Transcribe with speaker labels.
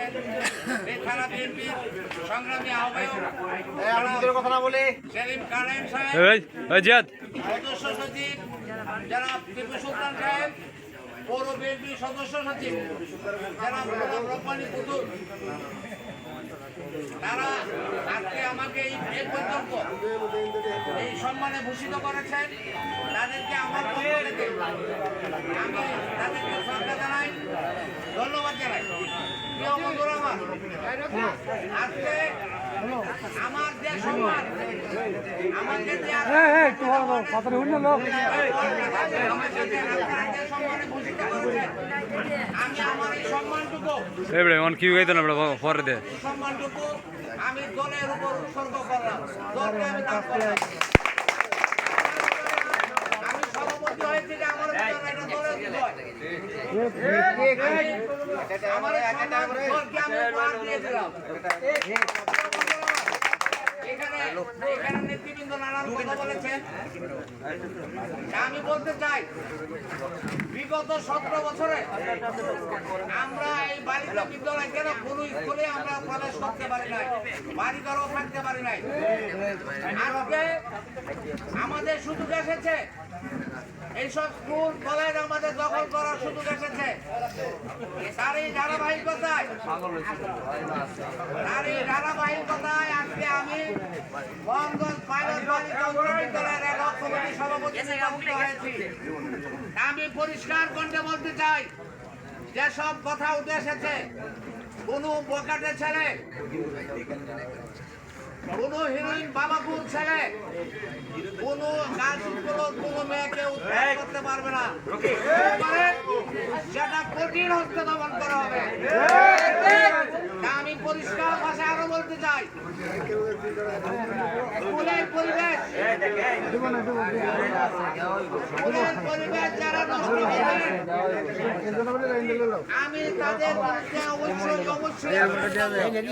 Speaker 1: আছেন থানা বিএনপির সংগ্রামী আহ্বায়ক
Speaker 2: কথা না বলে
Speaker 1: সেলিম কানাইম সাহেব, সদস্য সচিব জনাব টিপু সুলতান সাহেব, পৌর বিএনপির সদস্য সচিব জনাব রব্বানী পুতুল, তারা আজকে আমাকে এই পর্যন্ত এই সম্মানে ভূষিত করেছেন। তাদেরকে আমার পক্ষ থেকে আমি তাদেরকে শ্রদ্ধা জানাই, ধন্যবাদ জানাই। প্রিয় বন্ধুরা আমার, আজকে আমার যে সম্মান, আমাকে যে সম্মানে ভূষিত করেছেন, আমি আমার এই সম্মানটুকু সম্মানটুকু আমি দলের উপর উৎসর্গ করলাম, দলকে আমি দান করলাম। আমি সভাপতি হয়েছি যে আমার এটা দলের বিজয়। আমার এই সম্মান দলকে আমি উপহার দিয়েছিলাম। এখানে নেতৃবৃন্দ নানান কথা বলেছেন। আমি বলতে চাই, বিগত 17 বছরে আমরা এই বালিকা বিদ্যালয় কেন কোনো স্কুলে আমরা প্রবেশ করতে পারি নাই, বাড়িঘরও থাকতে পারি নাই। আজকে আমাদের সুযোগ এসেছে, এইসব স্কুল কলেজ আমাদের দখল করার সুযোগ এসেছে। তার এই ধারাবাহিকতায় আজকে আমি মোহনগঞ্জ পাইলট বালিকা উচ্চ বিদ্যালয়ের একক কমিটির সভাপতি নির্বাচিত হয়েছি। আমি পরিষ্কার কণ্ঠে বলতে চাই, যেসব কথা উঠে এসেছে, কোনো বকাটে ছেলে, কোন হিরোইন বাবাপুর ছেলে, কোন কোন মেয়েকে উদ্ধার করতে পারবে না, সেটা কঠিন হস্তে দমন করা হবে। আমি পরিষ্কার ভাষায় আরো বলতে চাই, স্কুলের পরিবেশ যারা নষ্ট করবে, আমি তাদের বিরুদ্ধে অবশ্যই